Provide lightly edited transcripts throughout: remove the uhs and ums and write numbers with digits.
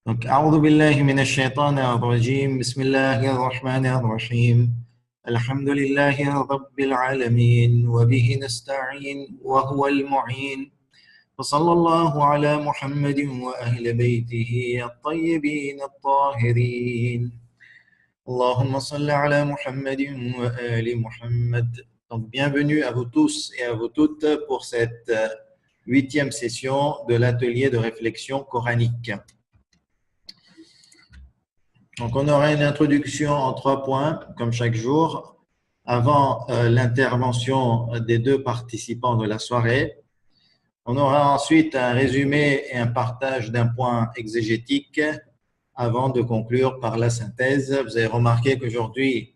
Donc, أعوذ بالله من الشيطان الرجيم بسم الله الرحمن الرحيم الحمد لله رب العالمين وبه نستعين وهو المعين وصلى الله على محمد وأهل بيته الطيبين الطاهرين اللهم صل على محمد وآل محمد. Donc, bienvenue à vous tous et à vous toutes pour cette 8e session de l'atelier de réflexion coranique. Donc, on aura une introduction en 3 points, comme chaque jour, avant l'intervention des 2 participants de la soirée. On aura ensuite un résumé et un partage d'un point exégétique avant de conclure par la synthèse. Vous avez remarqué qu'aujourd'hui,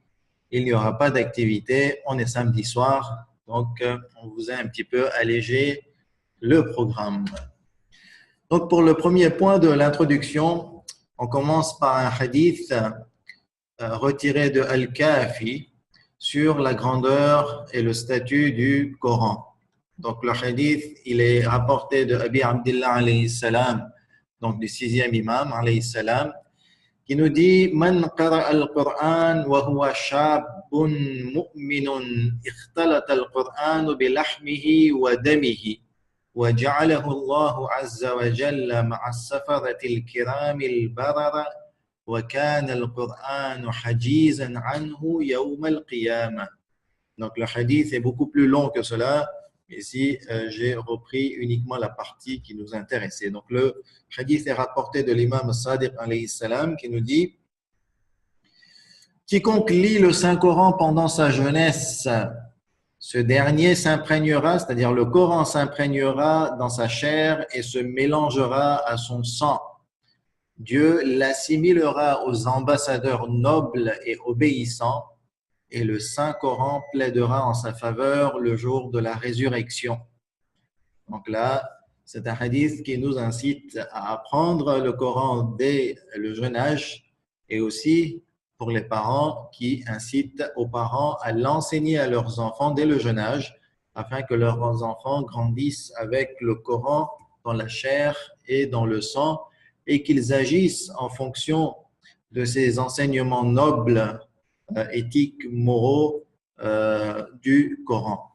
il n'y aura pas d'activité. On est samedi soir, donc on vous a un petit peu allégé le programme. Donc, pour le premier point de l'introduction, on commence par un hadith retiré de Al-Kafi sur la grandeur et le statut du Coran. Donc, le hadith, il est rapporté de Abi Abdillah alayhi salam, donc du 6e imam alayhi salam, qui nous dit « Man qara al-Qur'an wa huwa shabun mu'minun ikhtalata al-Qur'an bilahmihi wa damihi » وجعله الله عز وجل مع السفرة الكرام البررة وكان القرآن حجيزا عنه يوم القيامة. Donc le hadith est beaucoup plus long que cela. Ici, j'ai repris uniquement la partie qui nous intéressait. Donc le hadith est rapporté de l'imam Sadiq alayhi salam qui nous dit « Quiconque lit le Saint-Coran pendant sa jeunesse, ce dernier s'imprégnera, c'est-à-dire le Coran s'imprégnera dans sa chair et se mélangera à son sang. Dieu l'assimilera aux ambassadeurs nobles et obéissants et le Saint-Coran plaidera en sa faveur le jour de la résurrection. » Donc là, c'est un hadith qui nous incite à apprendre le Coran dès le jeune âge et aussi pour les parents qui incitent aux parents à l'enseigner à leurs enfants dès le jeune âge afin que leurs enfants grandissent avec le Coran dans la chair et dans le sang et qu'ils agissent en fonction de ces enseignements nobles, éthiques, moraux du Coran.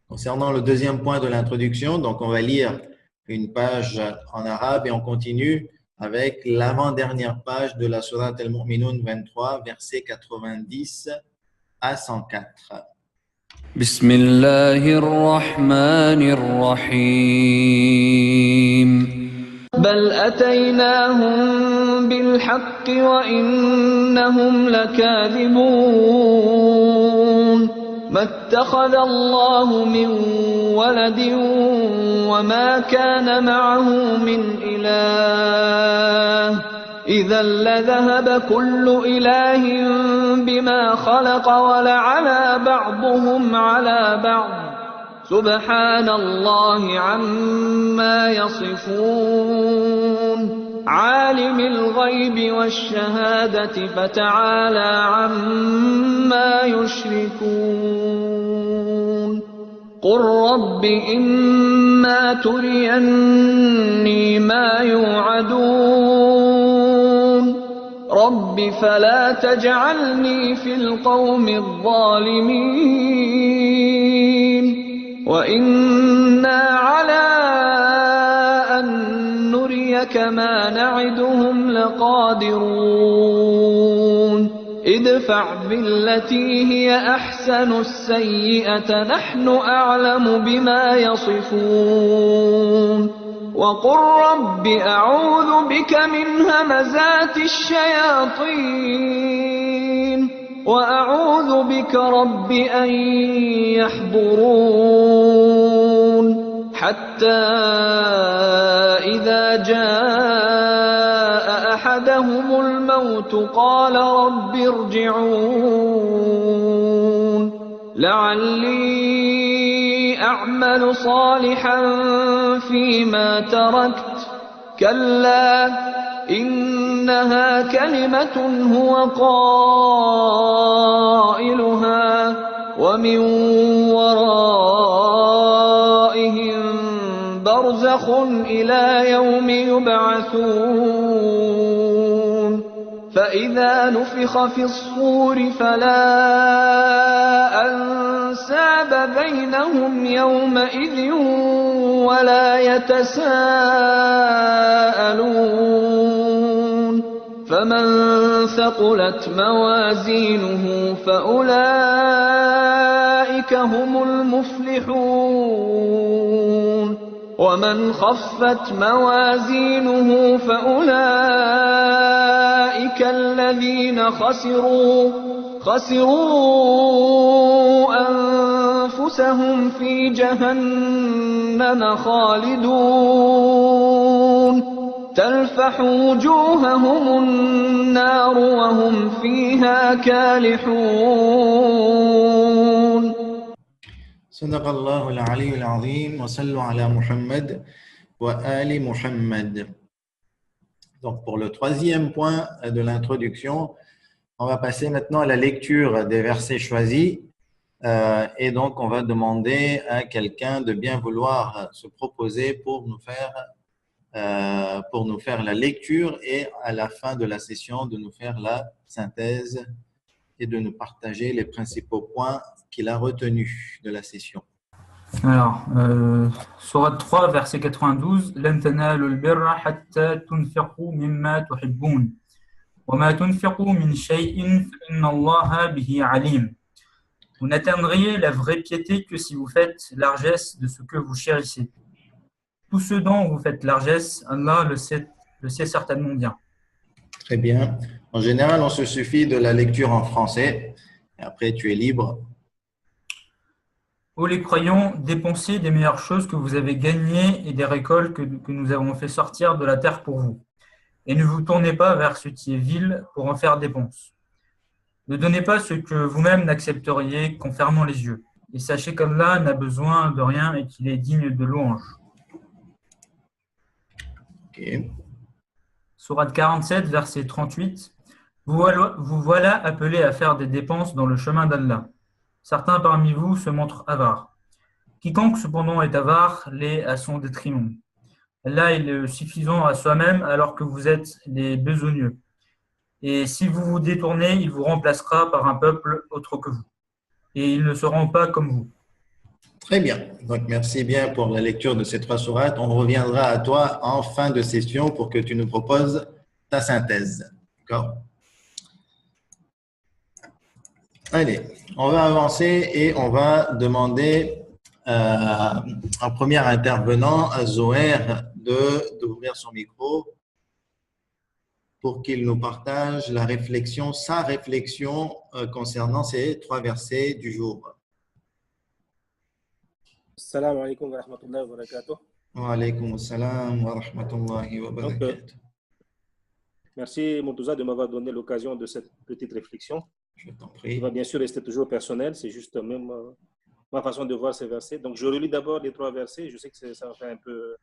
Concernant le deuxième point de l'introduction, donc on va lire une page en arabe et on continue avec l'avant-dernière page de la Sourate Al-Mu'minun 23, versets 90 à 104. Bismillahir-Rahmanir-Rahim. بل أتيناهم بالحق وإنهم لكاذبون ما اتخذ الله من ولد وما كان معه من إله إذا لذهب كل إله بما خلق ولعلى بعضهم على بعض سبحان الله عما يصفون عالم الغيب والشهادة فتعالى عما يشركون قل رب إما تريني ما يوعدون رب فلا تجعلني في القوم الظالمين وإنا على أن نريك ما نعدهم لقادرون ادفع بالتي هي أحسن السيئة نحن أعلم بما يصفون وقل رب أعوذ بك من همزات الشياطين وأعوذ بك رب أن يحضرون حتى إذا جاء أحدهم الموت قال رب ارجعون لعلي أعمل صالحا فيما تركت كلا إنها كلمة هو قائلها ومن ورائهم برزخ إلى يوم يبعثون فإذا نفخ في الصور فلا أنساب بينهم يومئذ ولا يتساءلون فمن ثقلت موازينه فأولئك هم المفلحون ومن خفت موازينه فأولئك الذين خسروا أنفسهم في جهنم خالدون تلفح وجوههم النار وهم فيها كالحون. صدق الله العلي العظيم وصلوا على Muhammad wa ali Muhammad. Donc pour le troisième point de l'introduction, on va passer maintenant à la lecture des versets choisis et donc on va demander à quelqu'un de bien vouloir se proposer pour nous faire la lecture et à la fin de la session de nous faire la synthèse et de nous partager les principaux points qu'il a retenus de la session. Alors, Sourate 3, verset 92, لن تنالوا البر حتى تنفقوا مما تحبون وما تنفقوا من شيء فإن الله به عليم. Vous n'atteindriez la vraie piété que si vous faites largesse de ce que vous chérissez. Tout ce dont vous faites largesse, Allah le sait certainement bien. Très bien. En général, on se suffit de la lecture en français. Et après, tu es libre. Ô les croyants, dépensez des meilleures choses que vous avez gagnées et des récoltes que nous avons fait sortir de la terre pour vous. Et ne vous tournez pas vers ce qui est vil pour en faire dépense. Ne donnez pas ce que vous-même n'accepteriez qu'en fermant les yeux. Et sachez qu'Allah n'a besoin de rien et qu'il est digne de louange. Okay. Sourate 47, verset 38. Vous voilà appelés à faire des dépenses dans le chemin d'Allah. Certains parmi vous se montrent avares. Quiconque cependant est avare l'est à son détriment. Allah est le suffisant à soi-même alors que vous êtes les besogneux. Et si vous vous détournez, il vous remplacera par un peuple autre que vous. Et ils ne seront pas comme vous. Très bien. Donc, merci bien pour la lecture de ces trois sourates. On reviendra à toi en fin de session pour que tu nous proposes ta synthèse. D'accord? Allez, on va avancer et on va demander au premier intervenant, à Zoher, d'ouvrir son micro pour qu'il nous partage sa réflexion concernant ces trois versets du jour. Assalamu alaikum wa rahmatullahi wa barakatuh. Wa alaykum assalam wa rahmatullahi wa barakatuh. Merci Moutouza de m'avoir donné l'occasion de cette petite réflexion. Je t'en prie. Il va bien sûr rester toujours personnel, c'est juste même ma façon de voir ces versets. Donc je relis d'abord les trois versets, je sais que ça va faire un peu...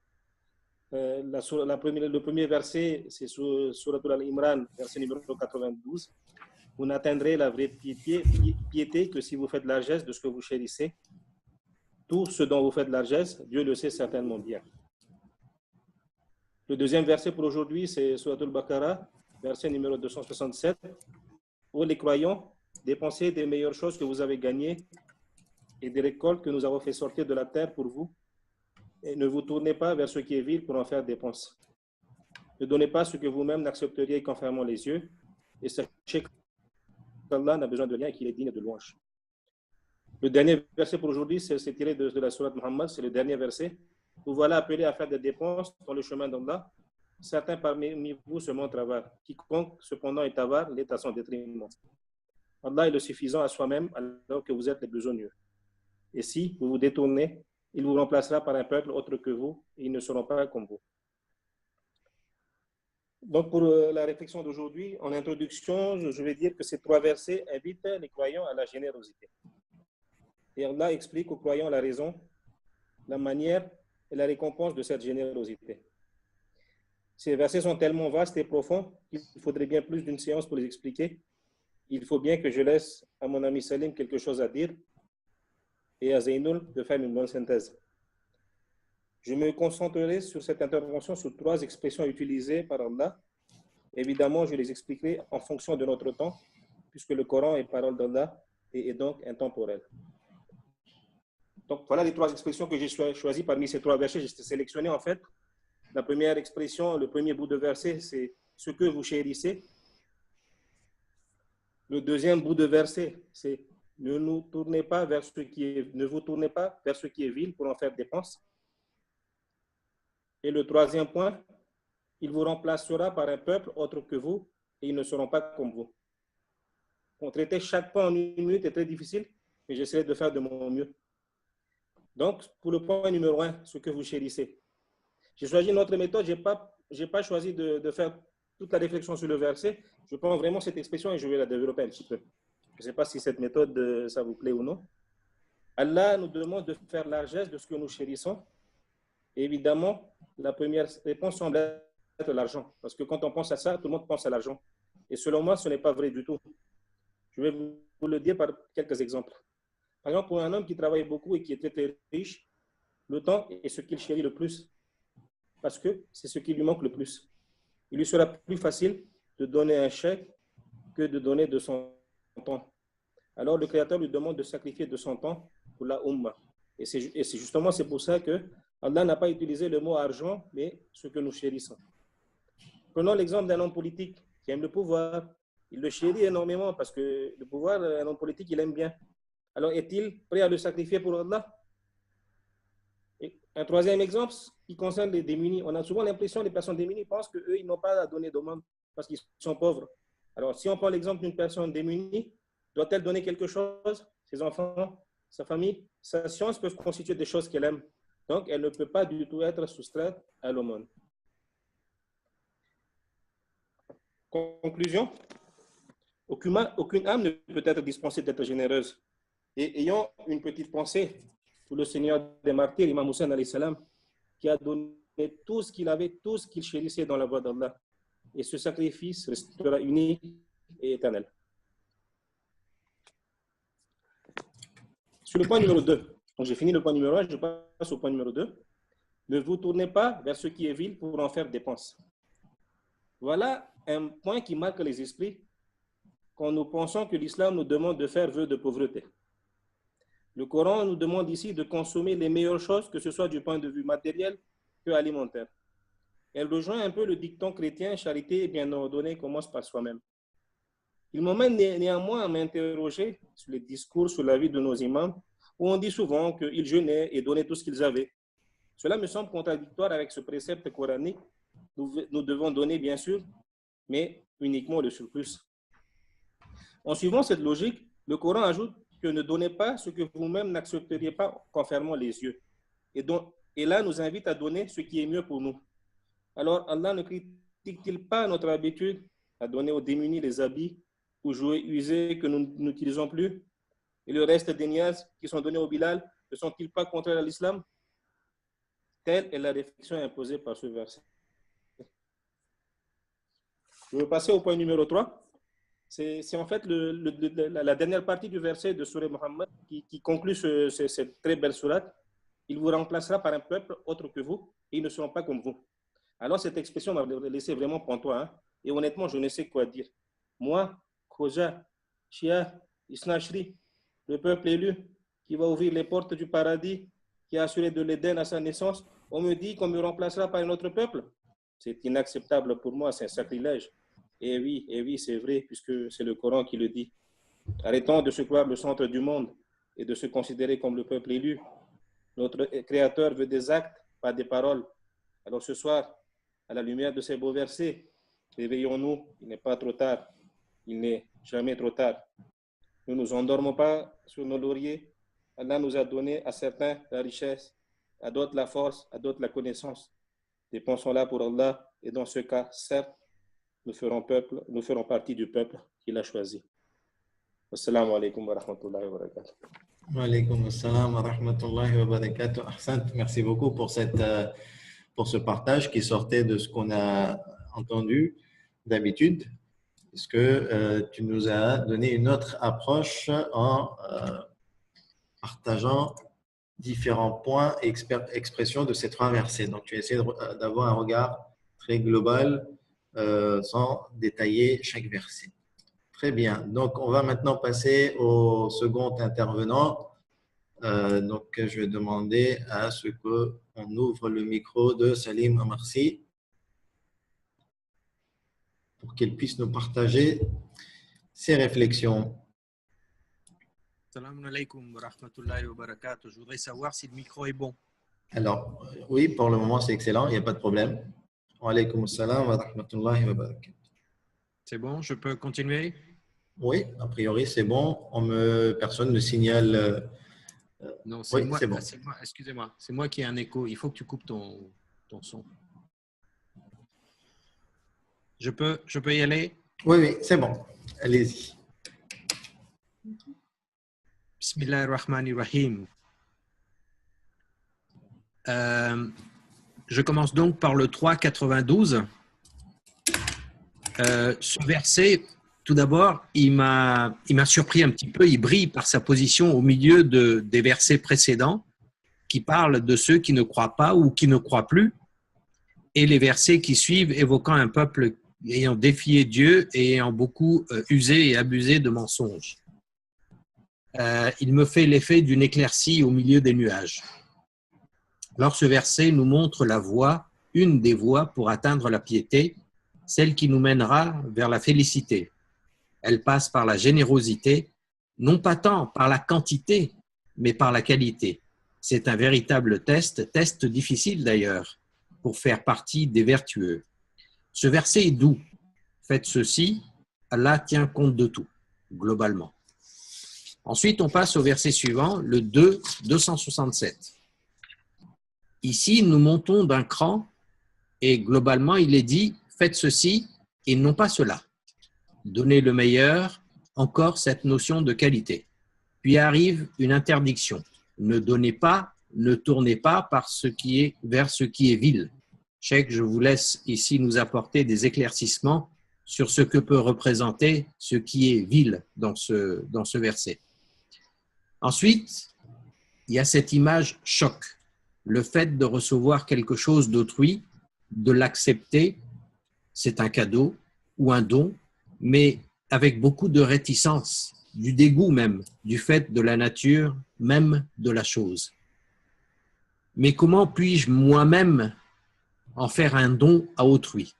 le premier verset, c'est sur Sourate Al-Imran, verset numéro 92. Vous n'atteindrez la vraie piété que si vous faites largesse de ce que vous chérissez. Tout ce dont vous faites largesse, Dieu le sait certainement bien. Le deuxième verset pour aujourd'hui, c'est Sourate Al-Baqarah, verset numéro 267. Ô les croyants, dépensez des meilleures choses que vous avez gagnées et des récoltes que nous avons fait sortir de la terre pour vous. Et ne vous tournez pas vers ce qui est vil pour en faire dépense. Ne donnez pas ce que vous-même n'accepteriez qu'en fermant les yeux. Et sachez qu'Allah n'a besoin de rien et qu'il est digne de louange. Le dernier verset pour aujourd'hui, c'est tiré de la sourate Muhammad, c'est le dernier verset. Vous voilà appelés à faire des dépenses dans le chemin d'Allah. Certains parmi vous se montrent avares. Quiconque cependant est avare, l'est à son détriment. Allah est le suffisant à soi-même alors que vous êtes les besogneux. Et si vous vous détournez, il vous remplacera par un peuple autre que vous et ils ne seront pas comme vous. Donc pour la réflexion d'aujourd'hui, en introduction, je vais dire que ces trois versets invitent les croyants à la générosité. Et Allah explique aux croyants la raison, la manière et la récompense de cette générosité. Ces versets sont tellement vastes et profonds qu'il faudrait bien plus d'une séance pour les expliquer. Il faut bien que je laisse à mon ami Salim quelque chose à dire et à Zainoul de faire une bonne synthèse. Je me concentrerai sur cette intervention sur 3 expressions utilisées par Allah. Évidemment, je les expliquerai en fonction de notre temps, puisque le Coran est parole d'Allah et est donc intemporel. Donc, voilà les 3 expressions que j'ai choisies parmi ces 3 versets. J'ai sélectionné en fait la première expression, le premier bout de verset, c'est ce que vous chérissez. Le deuxième bout de verset, c'est ne vous tournez pas vers ce qui est vil pour en faire dépense. Et le troisième point, il vous remplacera par un peuple autre que vous et ils ne seront pas comme vous. Bon, traiter chaque point en 1 minute est très difficile, mais j'essaierai de faire de mon mieux. Donc, pour le point numéro 1, ce que vous chérissez. J'ai choisi une autre méthode, je n'ai pas choisi de faire toute la réflexion sur le verset. Je prends vraiment cette expression et je vais la développer un petit peu. Je ne sais pas si cette méthode, ça vous plaît ou non. Allah nous demande de faire largesse de ce que nous chérissons. Et évidemment, la première réponse semble être l'argent. Parce que quand on pense à ça, tout le monde pense à l'argent. Et selon moi, ce n'est pas vrai du tout. Je vais vous le dire par quelques exemples. Par exemple, pour un homme qui travaille beaucoup et qui est très, très riche, le temps est ce qu'il chérit le plus. Parce que c'est ce qui lui manque le plus. Il lui sera plus facile de donner un chèque que de donner de son temps. Alors, le Créateur lui demande de sacrifier de son temps pour la Ummah. Et c'est justement pour ça que Allah n'a pas utilisé le mot argent, mais ce que nous chérissons. Prenons l'exemple d'un homme politique qui aime le pouvoir. Il le chérit énormément parce que le pouvoir, un homme politique, il aime bien. Alors, est-il prêt à le sacrifier pour Allah? Et un troisième exemple qui concerne les démunis. On a souvent l'impression que les personnes démunies pensent qu'eux, ils n'ont pas à donner d'aumône parce qu'ils sont pauvres. Alors, si on prend l'exemple d'une personne démunie, doit-elle donner quelque chose? Ses enfants, sa famille, sa science peuvent constituer des choses qu'elle aime. Donc, elle ne peut pas du tout être soustraite à l'aumône. Conclusion, aucune âme ne peut être dispensée d'être généreuse. Et ayant une petite pensée pour le Seigneur des martyrs, Imam Hussein alayhi salam, qui a donné tout ce qu'il avait, tout ce qu'il chérissait dans la voie d'Allah. Et ce sacrifice restera unique et éternel. Sur le point numéro 2, donc j'ai fini le point numéro 1, je passe au point numéro 2. Ne vous tournez pas vers ce qui est vil pour en faire dépense. Voilà un point qui marque les esprits quand nous pensons que l'islam nous demande de faire vœu de pauvreté. Le Coran nous demande ici de consommer les meilleures choses, que ce soit du point de vue matériel que alimentaire. Elle rejoint un peu le dicton chrétien, charité bien ordonnée commence par soi-même. Il m'emmène néanmoins à m'interroger sur les discours sur la vie de nos imams, où on dit souvent qu'ils jeûnaient et donnaient tout ce qu'ils avaient. Cela me semble contradictoire avec ce précepte coranique. Nous devons donner, bien sûr, mais uniquement le surplus. En suivant cette logique, le Coran ajoute que ne donnez pas ce que vous-même n'accepteriez pas qu'en fermant les yeux. Et là, nous invite à donner ce qui est mieux pour nous. Alors, Allah ne critique-t-il pas notre habitude à donner aux démunis les habits ou jouets usés que nous n'utilisons plus? Et le reste des niaz qui sont donnés au Bilal, ne sont-ils pas contraires à l'islam? Telle est la réflexion imposée par ce verset. Je vais passer au point numéro 3. C'est en fait la dernière partie du verset de Sourate Muhammad qui conclut cette très belle sourate. Il vous remplacera par un peuple autre que vous et ils ne seront pas comme vous. Alors cette expression m'a laissé vraiment pantois. Hein? Et honnêtement, je ne sais quoi dire. Moi, Khoja, Shia, Isnashri, le peuple élu qui va ouvrir les portes du paradis, qui a assuré de l'Éden à sa naissance, on me dit qu'on me remplacera par un autre peuple. C'est inacceptable pour moi, c'est un sacrilège. Et oui, c'est vrai, puisque c'est le Coran qui le dit. Arrêtons de se croire le centre du monde et de se considérer comme le peuple élu. Notre Créateur veut des actes, pas des paroles. Alors ce soir, à la lumière de ces beaux versets, réveillons-nous, il n'est pas trop tard. Il n'est jamais trop tard. Ne nous endormons pas sur nos lauriers. Allah nous a donné à certains la richesse, à d'autres la force, à d'autres la connaissance. Dépensons-la pour Allah et dans ce cas, certes, nous ferons partie du peuple qu'il a choisi. Assalamu alaikum wa rahmatullahi wa barakatuh. Wa alaikum assalam wa rahmatullahi wa barakatuh. Ahsant, merci beaucoup pour ce partage qui sortait de ce qu'on a entendu d'habitude, puisque tu nous as donné une autre approche en partageant différents points et expressions de ces 3 versets. Donc, tu essaies d'avoir un regard très global sans détailler chaque verset. Très bien. Donc, on va maintenant passer au second intervenant. Donc, je vais demander à ce qu'on ouvre le micro de Salim Amarsi pour qu'il puisse nous partager ses réflexions. Salam alaikum wa rahmatullahi wa barakatuh. Je voudrais savoir si le micro est bon. Alors, oui, pour le moment, c'est excellent, il n'y a pas de problème. Wa alaykum assalam wa rahmatullahi wa barakatuh. C'est bon, je peux continuer? Oui, a priori, c'est bon. Personne ne signale. Non, c'est Oui, moi, c'est bon. excusez-moi, c'est moi qui ai un écho. Il faut que tu coupes ton son. Je peux y aller? Oui, c'est bon. Allez-y. Bismillahirrahmanirrahim. Je commence donc par le 3,92. Ce verset, tout d'abord, il m'a surpris un petit peu. Il brille par sa position au milieu des versets précédents qui parlent de ceux qui ne croient pas ou qui ne croient plus, et les versets qui suivent évoquant un peuple ayant défié Dieu et ayant beaucoup usé et abusé de mensonges. Il me fait l'effet d'une éclaircie au milieu des nuages. Alors ce verset nous montre la voie, une des voies pour atteindre la piété, celle qui nous mènera vers la félicité. Elle passe par la générosité, non pas tant par la quantité, mais par la qualité. C'est un véritable test difficile d'ailleurs, pour faire partie des vertueux. Ce verset est doux. Faites ceci, Allah tient compte de tout, globalement. Ensuite, on passe au verset suivant, le 267. Ici, nous montons d'un cran et globalement, il est dit « faites ceci et non pas cela ». Donnez le meilleur, encore cette notion de qualité. Puis arrive une interdiction. Ne donnez pas, ne tournez pas vers ce qui est vil. Cheikh, je vous laisse ici nous apporter des éclaircissements sur ce que peut représenter ce qui est vil dans ce verset. Ensuite, il y a cette image choc, le fait de recevoir quelque chose d'autrui, de l'accepter, c'est un cadeau ou un don, mais avec beaucoup de réticence, du dégoût même, du fait de la nature, même de la chose. Mais comment puis-je moi-même en faire un don à autrui?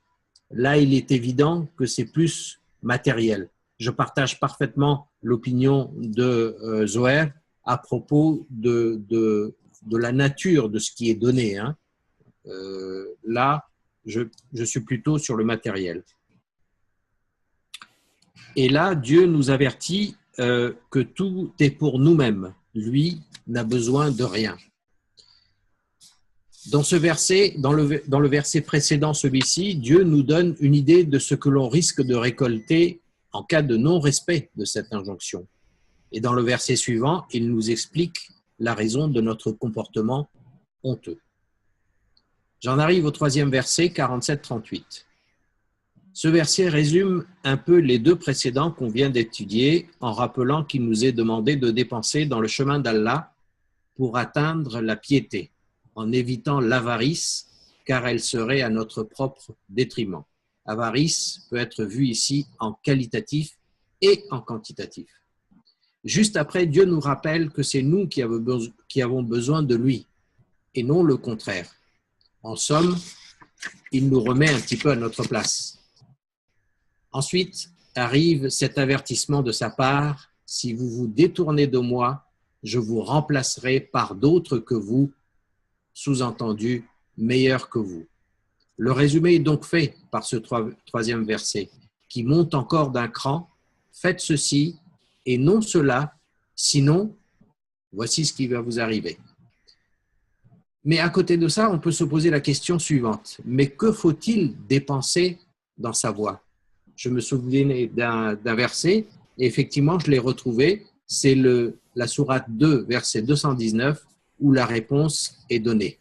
Là, il est évident que c'est plus matériel. Je partage parfaitement l'opinion de Zoher à propos de la nature de ce qui est donné. Là, je suis plutôt sur le matériel. Et là, Dieu nous avertit que tout est pour nous-mêmes. Lui n'a besoin de rien. Dans ce verset, dans le verset précédent, celui-ci, Dieu nous donne une idée de ce que l'on risque de récolter en cas de non-respect de cette injonction. Et dans le verset suivant, il nous explique la raison de notre comportement honteux. J'en arrive au 3e verset, 47-38. Ce verset résume un peu les 2 précédents qu'on vient d'étudier en rappelant qu'il nous est demandé de dépenser dans le chemin d'Allah pour atteindre la piété, en évitant l'avarice, car elle serait à notre propre détriment. Avarice peut être vue ici en qualitatif et en quantitatif. Juste après, Dieu nous rappelle que c'est nous qui avons besoin de lui, et non le contraire. En somme, il nous remet un petit peu à notre place. Ensuite, arrive cet avertissement de sa part, « Si vous vous détournez de moi, je vous remplacerai par d'autres que vous, sous-entendu, meilleurs que vous. » Le résumé est donc fait par ce 3e verset, qui monte encore d'un cran, « Faites ceci et non cela, sinon, voici ce qui va vous arriver. » Mais à côté de ça, on peut se poser la question suivante. Mais que faut-il dépenser dans sa voie? Je me souvenais d'un verset, et effectivement, je l'ai retrouvé. C'est la sourate 2, verset 219, où la réponse est donnée.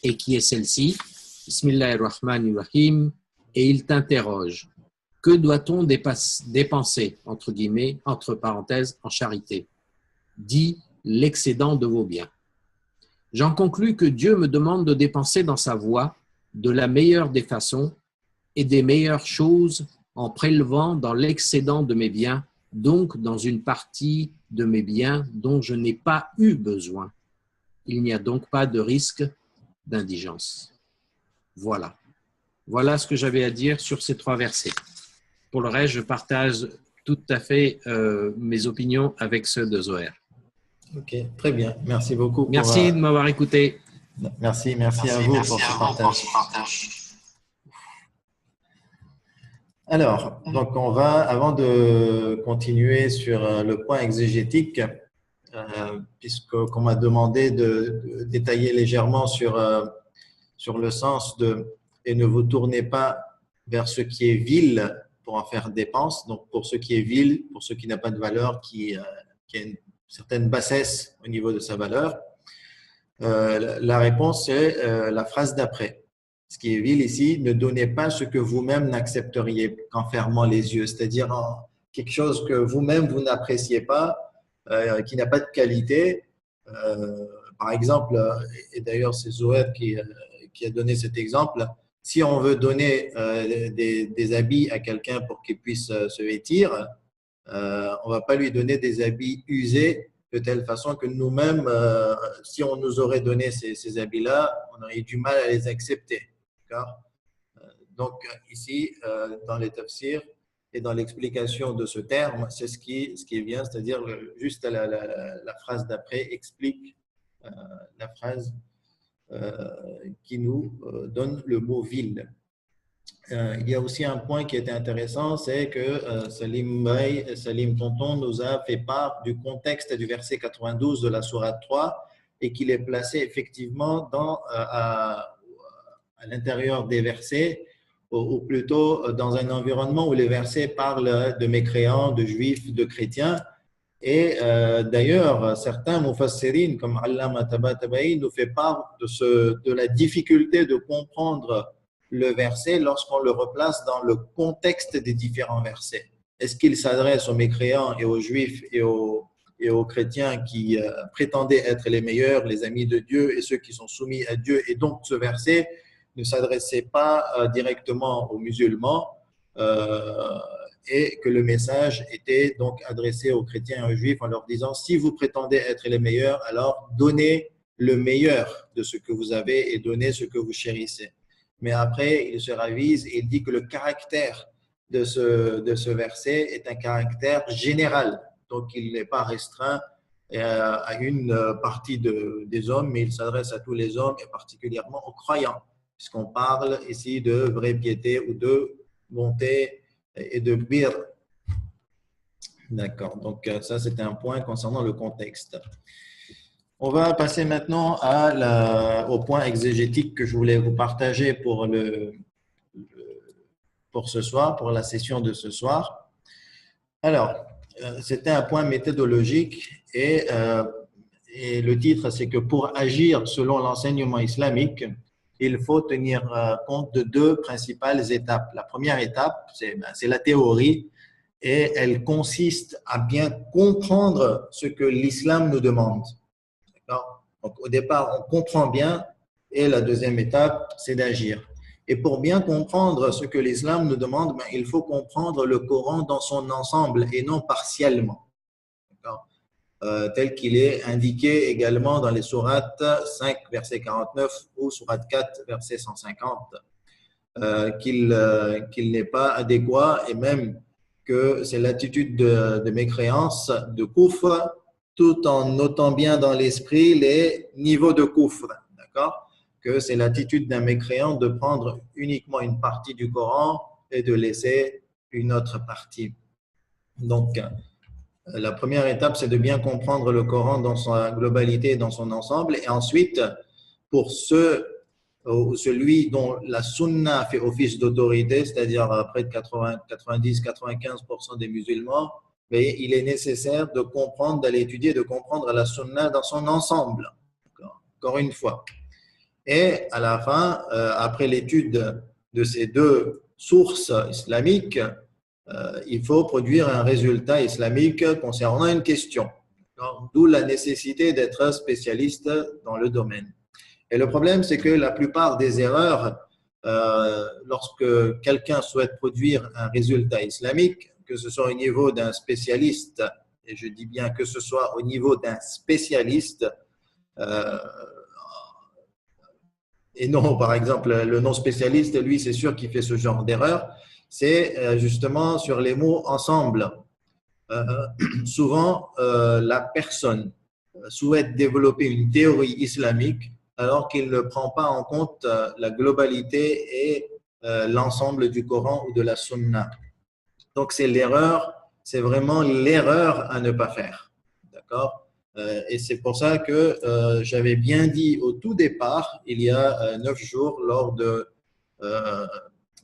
Et qui est celle-ci. Bismillahirrahmanirrahim. Et il t'interroge. Que doit-on dépenser, entre guillemets, entre parenthèses, en charité? Dis l'excédent de vos biens. J'en conclus que Dieu me demande de dépenser dans sa voie de la meilleure des façons et des meilleures choses en prélevant dans l'excédent de mes biens, donc dans une partie de mes biens dont je n'ai pas eu besoin. Il n'y a donc pas de risque d'indigence. Voilà. Voilà ce que j'avais à dire sur ces 3 versets. Pour le reste, je partage tout à fait mes opinions avec ceux de Zohar. Ok, très bien. Merci beaucoup. Merci de m'avoir écouté. Merci à vous pour ce partage. Alors, donc on va, avant de continuer sur le point exégétique, puisqu'on m'a demandé de détailler légèrement sur le sens de « et ne vous tournez pas vers ce qui est vil pour en faire dépense », donc pour ce qui est vil, pour ce qui n'a pas de valeur, qui a une certaine bassesse au niveau de sa valeur. La réponse est la phrase d'après. Ce qui est vil ici, ne donnez pas ce que vous-même n'accepteriez qu'en fermant les yeux, c'est-à-dire quelque chose que vous-même vous n'appréciez pas, qui n'a pas de qualité. Par exemple, et d'ailleurs c'est Zohar qui a donné cet exemple, si on veut donner des habits à quelqu'un pour qu'il puisse se vêtir, on ne va pas lui donner des habits usés de telle façon que nous-mêmes, si on nous aurait donné ces habits-là, on aurait eu du mal à les accepter. Donc ici, dans les tafsirs et dans l'explication de ce terme, c'est ce qui est bien, c'est-à-dire juste la phrase d'après explique la phrase qui nous donne le mot vil. Il y a aussi un point qui était intéressant, c'est que Salim Tonton nous a fait part du contexte du verset 92 de la sourate 3 et qu'il est placé effectivement à l'intérieur des versets, ou plutôt dans un environnement où les versets parlent de mécréants, de juifs, de chrétiens. Et d'ailleurs, certains mufassirin comme Allama Tabatabai nous fait part de la difficulté de comprendre le verset lorsqu'on le replace dans le contexte des différents versets. Est-ce qu'il s'adresse aux mécréants et aux juifs et aux chrétiens qui prétendaient être les meilleurs, les amis de Dieu et ceux qui sont soumis à Dieu, et donc ce verset ne s'adressait pas directement aux musulmans et que le message était donc adressé aux chrétiens et aux juifs en leur disant « Si vous prétendez être les meilleurs, alors donnez le meilleur de ce que vous avez et donnez ce que vous chérissez. » Mais après, il se ravise et il dit que le caractère de ce verset est un caractère général. Donc, il n'est pas restreint à une partie des hommes, mais il s'adresse à tous les hommes et particulièrement aux croyants, puisqu'on parle ici de vraie piété ou de bonté et de bir. D'accord, donc ça c'était un point concernant le contexte. On va passer maintenant au point exégétique que je voulais vous partager pour ce soir, pour la session de ce soir. Alors, c'était un point méthodologique et le titre c'est que pour agir selon l'enseignement islamique, il faut tenir compte de 2 principales étapes. La première étape, c'est la théorie et elle consiste à bien comprendre ce que l'islam nous demande. Donc, au départ, on comprend bien et la deuxième étape, c'est d'agir. Et pour bien comprendre ce que l'islam nous demande, il faut comprendre le Coran dans son ensemble et non partiellement. Tel qu'il est indiqué également dans les sourates 5, verset 49 ou sourate 4, verset 150, qu'il n'est pas adéquat et même que c'est l'attitude de mécréance, de koufr, tout en notant bien dans l'esprit les niveaux de koufr, d'accord? Que c'est l'attitude d'un mécréant de prendre uniquement une partie du Coran et de laisser une autre partie. Donc, la première étape, c'est de bien comprendre le Coran dans sa globalité, dans son ensemble. Et ensuite, pour celui dont la sunna fait office d'autorité, c'est-à-dire près de 90-95% des musulmans, mais il est nécessaire de comprendre, d'aller étudier, de comprendre la sunna dans son ensemble. Encore une fois. Et à la fin, après l'étude de ces 2 sources islamiques, il faut produire un résultat islamique concernant une question. D'où la nécessité d'être spécialiste dans le domaine. Et le problème, c'est que la plupart des erreurs, lorsque quelqu'un souhaite produire un résultat islamique, que ce soit au niveau d'un spécialiste, et je dis bien que ce soit au niveau d'un spécialiste, et non, par exemple, le non-spécialiste, lui, c'est sûr qu'il fait ce genre d'erreur, c'est justement sur les mots ensemble. Souvent, la personne souhaite développer une théorie islamique alors qu'il ne prend pas en compte la globalité et l'ensemble du Coran ou de la Sunna. Donc, c'est l'erreur, c'est vraiment l'erreur à ne pas faire. D'accord? Et c'est pour ça que j'avais bien dit au tout départ, il y a 9 jours, lors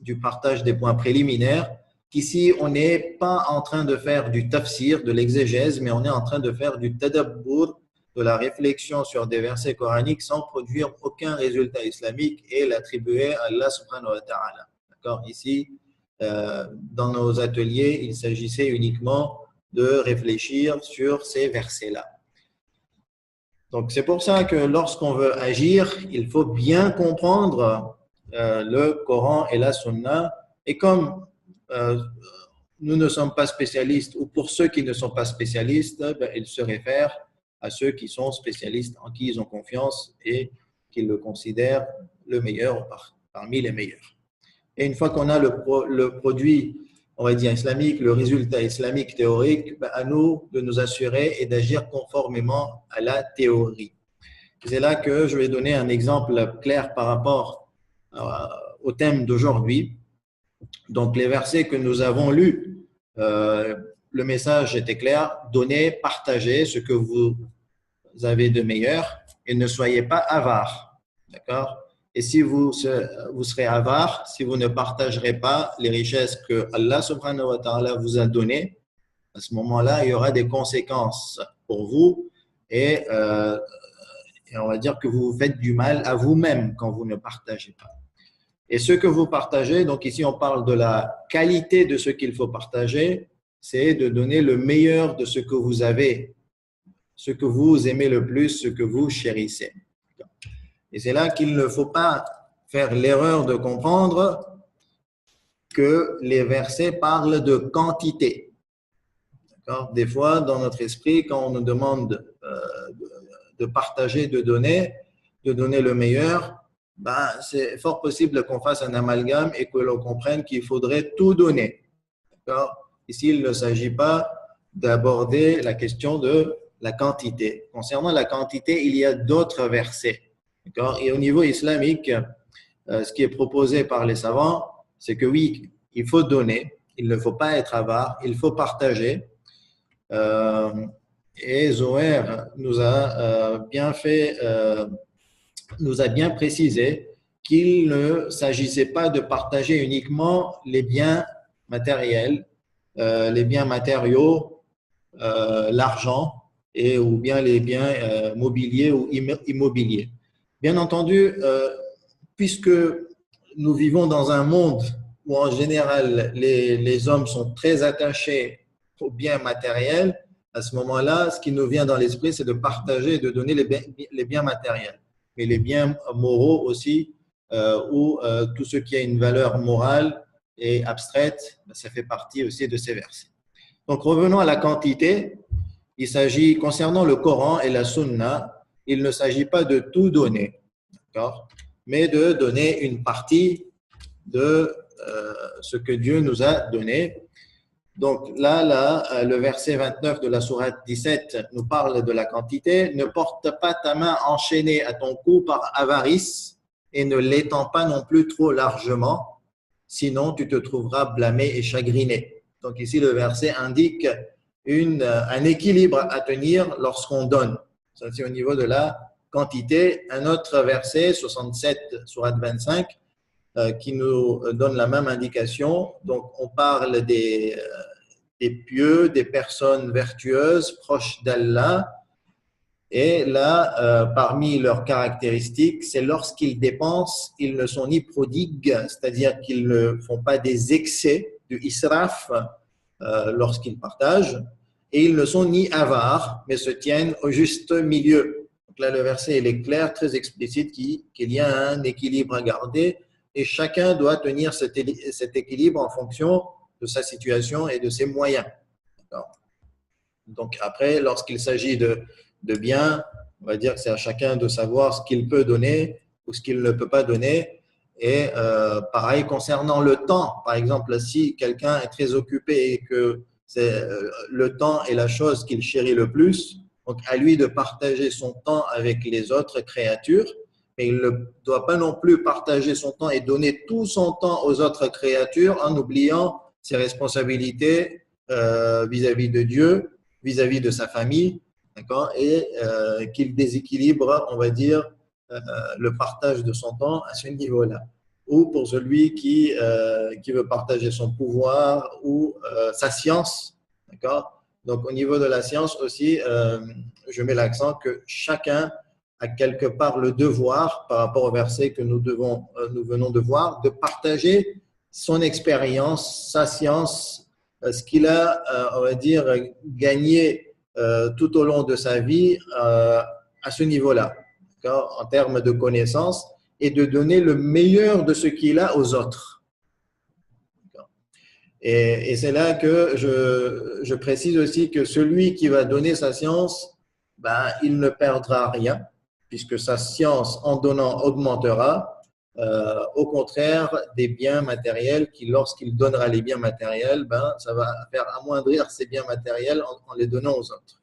du partage des points préliminaires, qu'ici, on n'est pas en train de faire du tafsir, de l'exégèse, mais on est en train de faire du tadabbur, de la réflexion sur des versets coraniques sans produire aucun résultat islamique et l'attribuer à Allah subhanahu wa ta'ala. D'accord? Ici, dans nos ateliers, il s'agissait uniquement de réfléchir sur ces versets-là. Donc, c'est pour ça que lorsqu'on veut agir, il faut bien comprendre le Coran et la Sunna. Et comme nous ne sommes pas spécialistes, ou pour ceux qui ne sont pas spécialistes, ils se réfèrent à ceux qui sont spécialistes, en qui ils ont confiance et qui le considèrent le meilleur parmi les meilleurs. Et une fois qu'on a le produit, on va dire islamique, le résultat islamique théorique, à nous de nous assurer et d'agir conformément à la théorie. C'est là que je vais donner un exemple clair par rapport au thème d'aujourd'hui. Donc, les versets que nous avons lus, le message était clair, donnez, partagez ce que vous avez de meilleur et ne soyez pas avares. D'accord? Et si vous serez avare, si vous ne partagerez pas les richesses que Allah subhanahu wa ta'ala vous a données, à ce moment-là, il y aura des conséquences pour vous et on va dire que vous faites du mal à vous-même quand vous ne partagez pas. Et ce que vous partagez, donc ici on parle de la qualité de ce qu'il faut partager, c'est de donner le meilleur de ce que vous avez, ce que vous aimez le plus, ce que vous chérissez. Et c'est là qu'il ne faut pas faire l'erreur de comprendre que les versets parlent de quantité. D'accord? Des fois, dans notre esprit, quand on nous demande de partager, de donner le meilleur, c'est fort possible qu'on fasse un amalgame et que l'on comprenne qu'il faudrait tout donner. D'accord? Ici, il ne s'agit pas d'aborder la question de la quantité. Concernant la quantité, il y a d'autres versets. D'accord? Et au niveau islamique, ce qui est proposé par les savants, c'est que oui, il faut donner, il ne faut pas être avare, il faut partager. Et Zohar nous a bien précisé qu'il ne s'agissait pas de partager uniquement les biens matériels, les biens matériaux, l'argent, ou bien les biens mobiliers ou immobiliers. Bien entendu, puisque nous vivons dans un monde où en général les hommes sont très attachés aux biens matériels, à ce moment-là, ce qui nous vient dans l'esprit, c'est de partager et de donner les biens matériels. Mais les biens moraux aussi, ou tout ce qui a une valeur morale et abstraite, ça fait partie aussi de ces versets. Donc revenons à la quantité. Il s'agit, concernant le Coran et la Sunna, il ne s'agit pas de tout donner, d'accord, mais de donner une partie de ce que Dieu nous a donné. Donc là, le verset 29 de la sourate 17 nous parle de la quantité. Ne porte pas ta main enchaînée à ton cou par avarice et ne l'étends pas non plus trop largement, sinon tu te trouveras blâmé et chagriné. Donc ici, le verset indique un équilibre à tenir lorsqu'on donne. Ça, c'est au niveau de la quantité. Un autre verset, 67, sourate 25, qui nous donne la même indication. Donc, on parle des pieux, des personnes vertueuses, proches d'Allah. Et là, parmi leurs caractéristiques, c'est lorsqu'ils dépensent, ils ne sont ni prodigues, c'est-à-dire qu'ils ne font pas des excès, du israf, lorsqu'ils partagent, et ils ne sont ni avares, mais se tiennent au juste milieu. Donc là, le verset il est clair, très explicite, qu'il y a un équilibre à garder et chacun doit tenir cet équilibre en fonction de sa situation et de ses moyens. Donc après, lorsqu'il s'agit de biens, on va dire que c'est à chacun de savoir ce qu'il peut donner ou ce qu'il ne peut pas donner. Et pareil, concernant le temps, par exemple, si quelqu'un est très occupé et que le temps est la chose qu'il chérit le plus, donc à lui de partager son temps avec les autres créatures, mais il ne doit pas non plus partager son temps et donner tout son temps aux autres créatures en oubliant ses responsabilités vis-à-vis de Dieu, vis-à-vis de sa famille, d'accord, et qu'il déséquilibre, on va dire, le partage de son temps à ce niveau-là. Ou pour celui qui veut partager son pouvoir ou sa science, d'accord. Donc au niveau de la science aussi, je mets l'accent que chacun a quelque part le devoir, par rapport au verset que nous venons de voir, de partager son expérience, sa science, ce qu'il a, on va dire, gagné tout au long de sa vie à ce niveau-là, en termes de connaissances, et de donner le meilleur de ce qu'il a aux autres. Et c'est là que je précise aussi que celui qui va donner sa science, ben, il ne perdra rien, puisque sa science, en donnant, augmentera. Au contraire, des biens matériels qui, lorsqu'il donnera les biens matériels, ben, ça va faire amoindrir ces biens matériels en les donnant aux autres.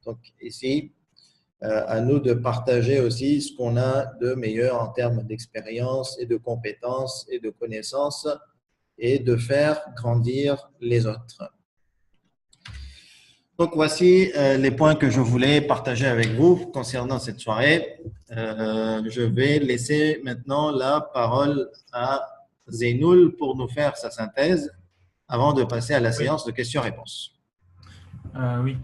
Donc ici, à nous de partager aussi ce qu'on a de meilleur en termes d'expérience et de compétences et de connaissances et de faire grandir les autres. Donc, voici les points que je voulais partager avec vous concernant cette soirée. Je vais laisser maintenant la parole à Zeynoul pour nous faire sa synthèse avant de passer à la séance de questions-réponses. Oui.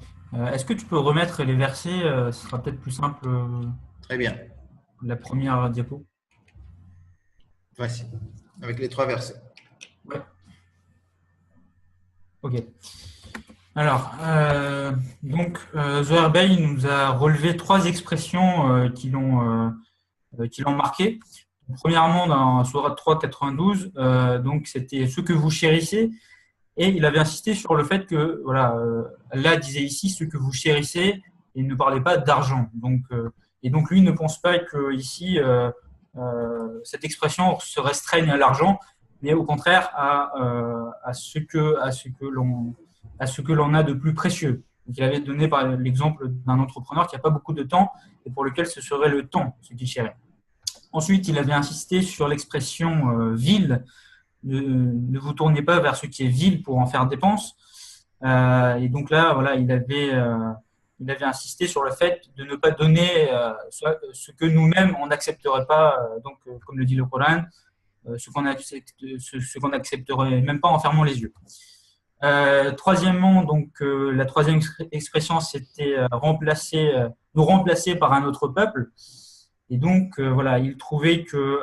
Est-ce que tu peux remettre les versets? Ce sera peut-être plus simple. Très bien. La première diapo. Voici, avec les 3 versets. Ouais. Ok. Alors, Zohar Bey nous a relevé 3 expressions qui l'ont marqué. Premièrement, dans Sourate 3, 92, donc c'était ce que vous chérissez. Et il avait insisté sur le fait que, voilà, Allah disait ici ce que vous chérissez et ne parlait pas d'argent. Donc, et donc, lui ne pense pas que ici cette expression se restreigne à l'argent, mais au contraire à ce que l'on a de plus précieux. Donc, il avait donné par l'exemple d'un entrepreneur qui n'a pas beaucoup de temps et pour lequel ce serait le temps, ce qu'il chérit. Ensuite, il avait insisté sur l'expression vil. Ne vous tournez pas vers ce qui est vil pour en faire dépense. Et donc là, voilà, il avait insisté sur le fait de ne pas donner ce que nous-mêmes on n'accepterait pas. Donc, comme le dit le Coran, ce qu'on n'accepterait même pas en fermant les yeux. Troisièmement, donc la troisième expression, c'était nous remplacer par un autre peuple. Et donc, voilà, il trouvait que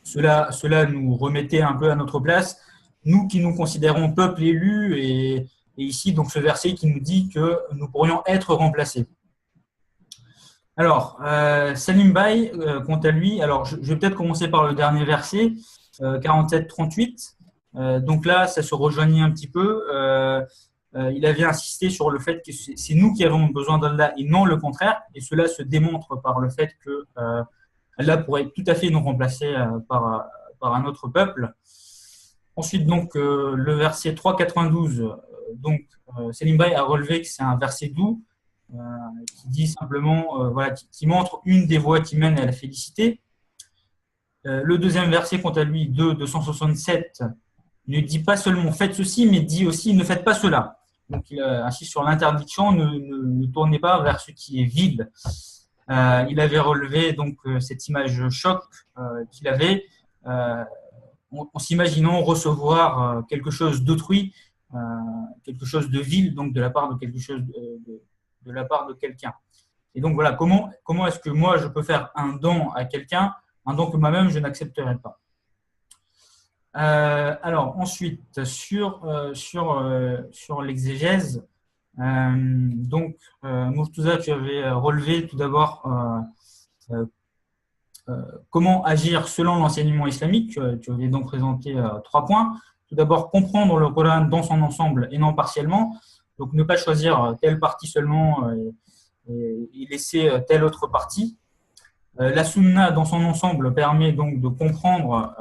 cela nous remettait un peu à notre place, nous qui nous considérons peuple élu, et ici, donc, ce verset qui nous dit que nous pourrions être remplacés. Alors, Salim Bey, quant à lui, alors je vais peut-être commencer par le dernier verset, 47-38. Donc là, ça se rejoignit un petit peu. Il avait insisté sur le fait que c'est nous qui avons besoin d'Allah et non le contraire, et cela se démontre par le fait que Allah pourrait tout à fait nous remplacer par un autre peuple. Ensuite, donc, le verset 3,92, donc, Salim Bey a relevé que c'est un verset doux qui dit simplement, voilà, qui montre une des voies qui mènent à la félicité. Le deuxième verset, quant à lui, 267, ne dit pas seulement faites ceci, mais dit aussi ne faites pas cela. Donc, il insiste sur l'interdiction, ne tournez pas vers ce qui est vide. Il avait relevé donc cette image choc qu'il avait en s'imaginant recevoir quelque chose d'autrui, quelque chose de vil, donc de la part de quelque chose de la part de quelqu'un. Et donc voilà, comment est-ce que moi je peux faire un don à quelqu'un, un don que moi-même je n'accepterai pas. Alors ensuite sur l'exégèse, Donc, Murtuza, tu avais relevé tout d'abord comment agir selon l'enseignement islamique. Tu avais donc présenté 3 points. Tout d'abord, comprendre le Coran dans son ensemble et non partiellement. Donc, ne pas choisir telle partie seulement et laisser telle autre partie. La sunna dans son ensemble permet donc de comprendre,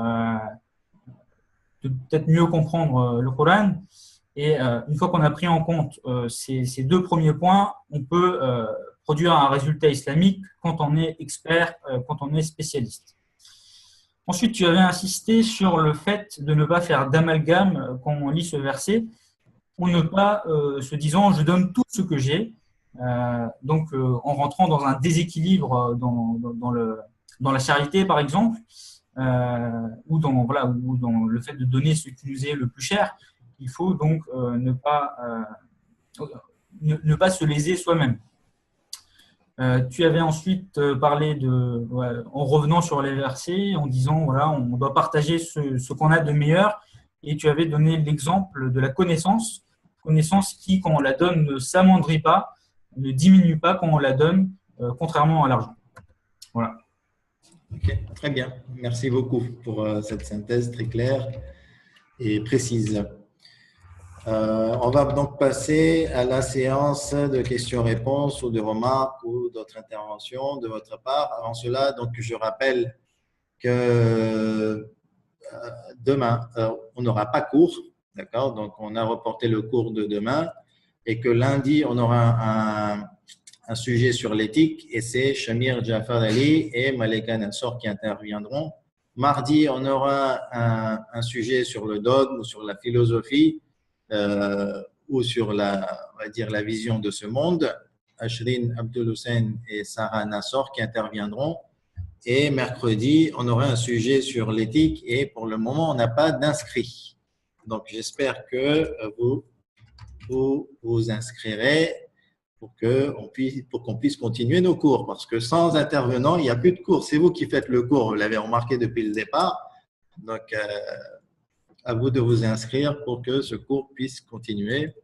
de peut-être mieux comprendre le Coran. Et une fois qu'on a pris en compte ces 2 premiers points, on peut produire un résultat islamique quand on est expert, quand on est spécialiste. Ensuite, tu avais insisté sur le fait de ne pas faire d'amalgame quand on lit ce verset, ou ne pas se disant « je donne tout ce que j'ai ». Donc, en rentrant dans un déséquilibre dans la charité, par exemple, ou dans le fait de donner ce qui nous est le plus cher, il faut donc ne pas se léser soi-même. Tu avais ensuite parlé en revenant sur les versets, en disant voilà, on doit partager ce qu'on a de meilleur, et tu avais donné l'exemple de la connaissance qui, quand on la donne, ne s'amoindrit pas, ne diminue pas quand on la donne, contrairement à l'argent. Voilà. Ok, très bien. Merci beaucoup pour cette synthèse très claire et précise. On va donc passer à la séance de questions-réponses ou de remarques ou d'autres interventions de votre part. Avant cela, donc, je rappelle que demain, on n'aura pas cours, d'accord? Donc, on a reporté le cours de demain et que lundi, on aura un sujet sur l'éthique et c'est Shamir Jafar Ali et Malika Nassor qui interviendront. Mardi, on aura un sujet sur le dogme ou sur la philosophie ou sur on va dire, la vision de ce monde. Ashrin Abdul Hussein et Sarah Nassor qui interviendront. Et mercredi, on aura un sujet sur l'éthique et pour le moment, on n'a pas d'inscrits. Donc, j'espère que vous vous inscrirez pour qu'on puisse continuer nos cours. Parce que sans intervenants, il n'y a plus de cours. C'est vous qui faites le cours, vous l'avez remarqué depuis le départ. Donc, à vous de vous inscrire pour que ce cours puisse continuer.